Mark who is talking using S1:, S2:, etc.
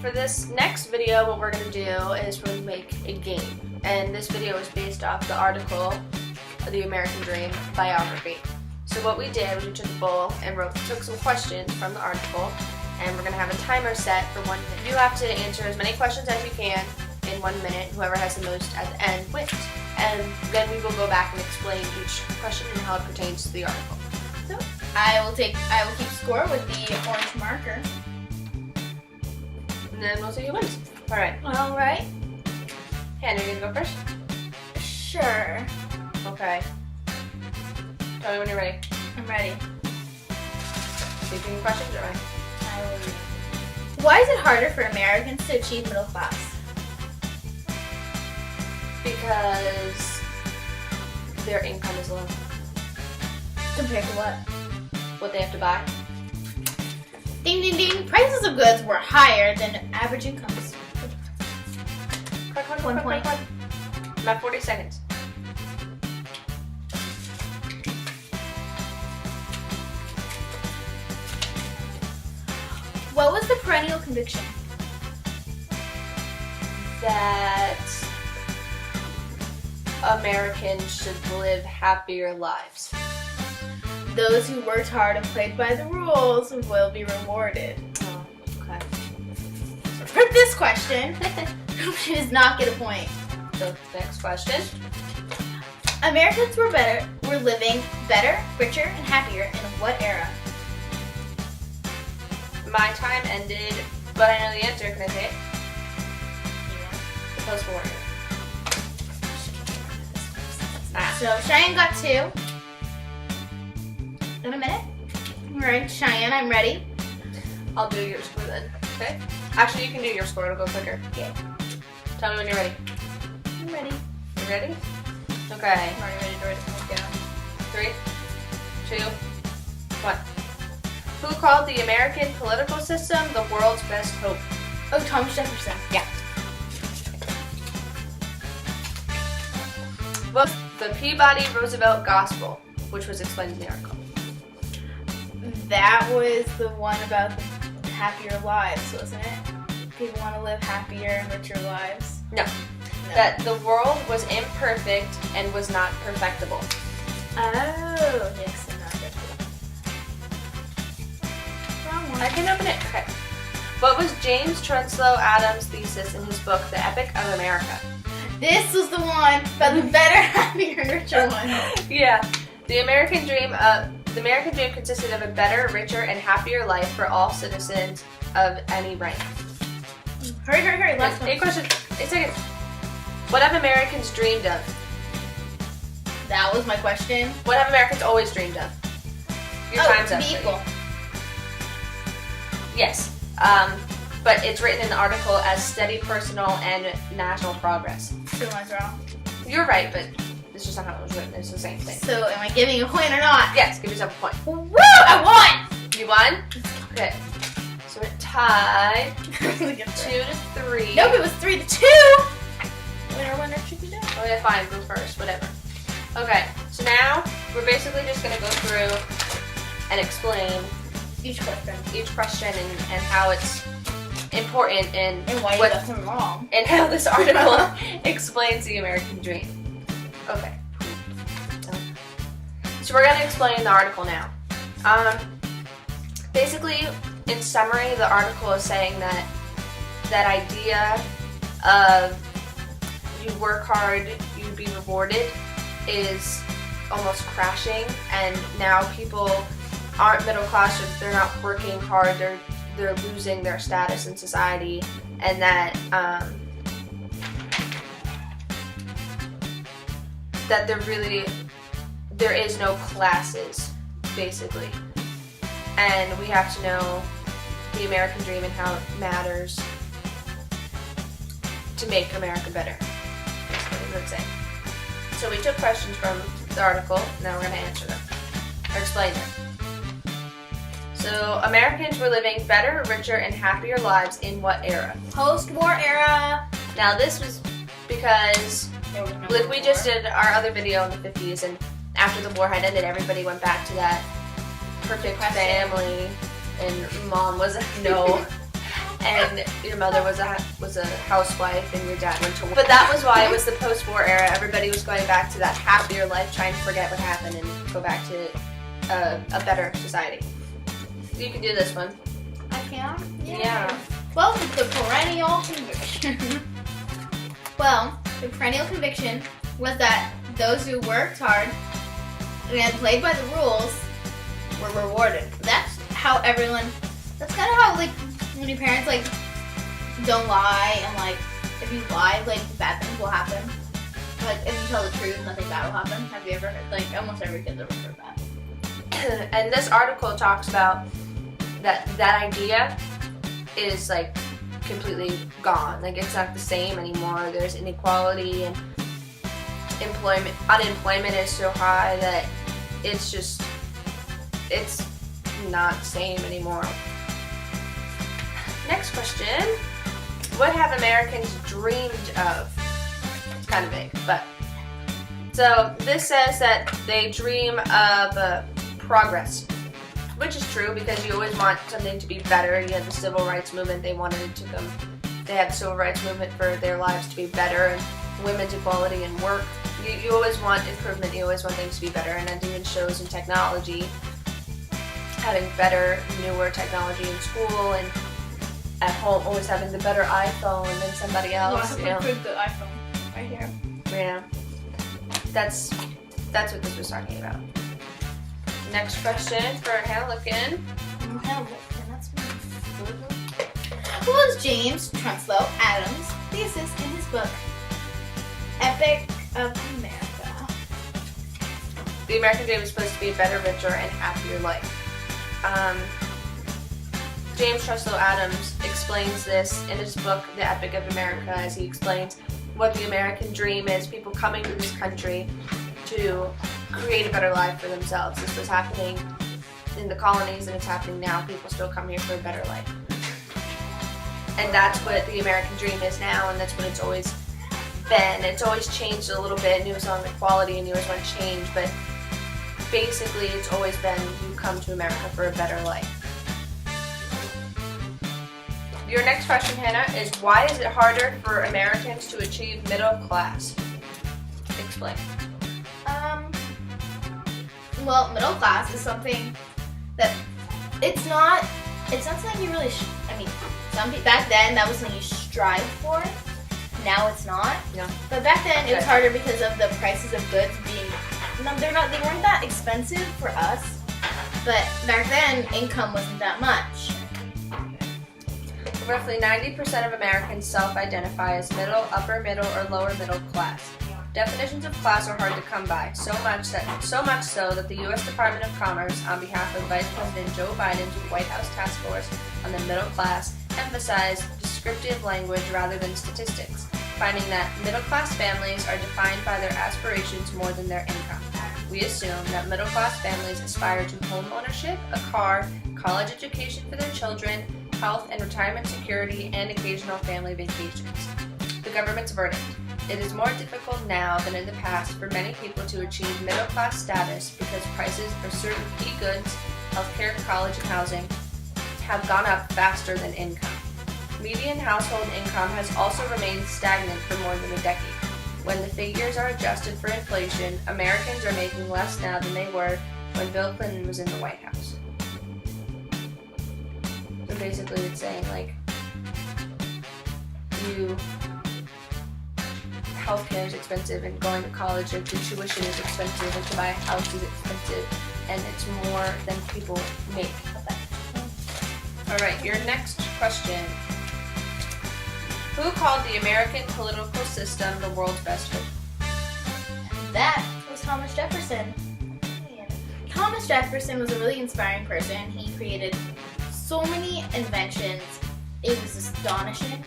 S1: For this next video, what we're going to do is we're going to make a game. And this video is based off the article, The American Dream Biography. So what we did was we took a bowl and took some questions from the article, and we're going to have a timer set for 1 minute. You have to answer as many questions as you can in 1 minute. Whoever has the most at the end wins. And then we will go back and explain each question and how it pertains to the article.
S2: So I will keep score with the orange marker.
S1: And then we'll see who wins. Alright.
S2: Alright.
S1: Hannah, you gonna go first?
S2: Sure.
S1: Okay. Tell me when you're ready.
S2: I'm ready.
S1: Taking questions or ready?
S2: I will read. Why is it harder for Americans to achieve middle class?
S1: Because their income is low.
S2: Compared to what?
S1: What they have to buy.
S2: Ding ding ding. Prices of goods were higher than average incomes.
S1: Quick,
S2: 1 point.
S1: About 40 seconds.
S2: What was the perennial conviction?
S1: That Americans should live happier lives.
S2: Those who worked hard and played by the rules will be rewarded.
S1: Oh, okay.
S2: For this question, she does not get a point.
S1: So, next question.
S2: Americans were living better, richer, and happier in what era?
S1: My time ended, but I know the answer. Can I say it? The post-war era.
S2: So Cheyenne got 2. In a minute. Alright, Cheyenne, I'm ready.
S1: I'll do your score then. Okay? Actually, you can do your score. It'll go quicker.
S2: Okay.
S1: Tell me when you're ready.
S2: I'm ready.
S1: You ready? Okay.
S2: I'm already ready to write it down.
S1: 3, 2, 1. Who called the American political system the world's best hope?
S2: Oh, Thomas Jefferson.
S1: Yeah. What's the Peabody-Roosevelt Gospel, which was explained in the article?
S2: That was the one about the happier lives, wasn't it? People want to live happier and richer lives.
S1: No. That the world was imperfect and was not perfectible.
S2: Oh, yes, and not perfectible. Wrong one.
S1: I can open it. Okay. What was James Trenslow Adams' thesis in his book, The Epic of America?
S2: This was the one about the better, happier, and richer one.
S1: Yeah. The American dream consisted of a better, richer, and happier life for all citizens of any rank.
S2: Hurry, last one.
S1: 8 questions. 8 seconds. What have Americans dreamed of?
S2: That was my question.
S1: What have Americans always dreamed of? Your time's
S2: to
S1: up.
S2: be equal.
S1: Yes. But it's written in the article as steady personal and national progress.
S2: So am I wrong?
S1: You're right, but it's just not how it was written. It's the same thing.
S2: So am I giving a point or not?
S1: Yes, give yourself a point.
S2: Woo! I won!
S1: You won? Okay. So we're tied 2 to 3.
S2: Nope, it was 3 to 2! Winner, chicken dinner.
S1: Oh yeah, fine, go first, whatever. Okay, so now we're basically just going to go through and explain
S2: Each
S1: question and how it's important and
S2: why you got them wrong.
S1: And how this article explains the American dream. Okay. So we're going to explain the article now. Basically, in summary, the article is saying that idea of you work hard, you be rewarded is almost crashing, and now people aren't middle class, or they're not working hard, they're losing their status in society, and that that there is no classes, basically, and we have to know the American dream and how it matters to make America better. Basically, is what it's saying. So we took questions from the article, now we're going to answer them, or explain them. So, Americans were living better, richer, and happier lives in what era?
S2: Post-war era.
S1: Now, this was because we just did our other video in the 50s, and after the war had ended, everybody went back to that perfect family, and mom was no. and your mother was a housewife and your dad went to work. But that was why it was the post-war era. Everybody was going back to that happier life, trying to forget what happened and go back to a better society. You can do this one.
S2: I can?
S1: Yeah.
S2: Well, the perennial conviction. Well, the perennial conviction was that those who worked hard and played by the rules were rewarded. That's how everyone, that's kind of how, like, when your parents, like, don't lie, and, like, if you lie, like, bad things will happen. Like, if you tell the truth, nothing bad will happen. Have you ever heard, like, almost every kid's ever heard that.
S1: And this article talks about that idea is, like, completely gone. Like, it's not the same anymore. There's inequality, and unemployment is so high that it's not the same anymore. Next question. What have Americans dreamed of? It's kind of vague, but so this says that they dream of progress, which is true because you always want something to be better. You had the civil rights movement. They wanted it to come. They had the civil rights movement for their lives to be better, and women's equality and work. You always want improvement. You always want things to be better, and that even shows in technology. Having better, newer technology in school and at home, always having the better iPhone than somebody else.
S2: Well, I have the iPhone right here.
S1: Yeah, that's what this was talking about. Next question for Hannah Lookin.
S2: That's me. Who was James Trunslow Adams' thesis in his book, Epic of America?
S1: The American dream was supposed to be a better, richer, and happier life. James Trunslow Adams explains this in his book, The Epic of America, as he explains what the American dream is, people coming to this country to create a better life for themselves. This was happening in the colonies, and it's happening now. People still come here for a better life. And that's what the American dream is now, and that's what it's always been. It's always changed a little bit, and it was on equality, and you always want change, but basically it's always been you come to America for a better life. Your next question, Hannah, is why is it harder for Americans to achieve middle class? Explain.
S2: Well, middle class is something that it's not something you really. Back then that was something you strive for. Now it's not.
S1: No.
S2: But back then it was harder because of the prices of goods being. They weren't that expensive for us. But back then income wasn't that much.
S1: Roughly 90% of Americans self-identify as middle, upper middle, or lower middle class. Definitions of class are hard to come by, so much so that the U.S. Department of Commerce, on behalf of Vice President Joe Biden's White House Task Force on the Middle Class, emphasized descriptive language rather than statistics, finding that middle-class families are defined by their aspirations more than their income. We assume that middle-class families aspire to home ownership, a car, college education for their children, health and retirement security, and occasional family vacations. The government's verdict. It is more difficult now than in the past for many people to achieve middle-class status because prices for certain key goods, healthcare, college, and housing have gone up faster than income. Median household income has also remained stagnant for more than a decade. When the figures are adjusted for inflation, Americans are making less now than they were when Bill Clinton was in the White House. So basically it's saying, like, healthcare is expensive, and going to college, like, the tuition is expensive, and to buy a house is expensive, and it's more than people make. Alright, your next question. Who called the American political system the world's best hope?
S2: That was Thomas Jefferson. Thomas Jefferson was a really inspiring person. He created so many inventions. It was astonishing.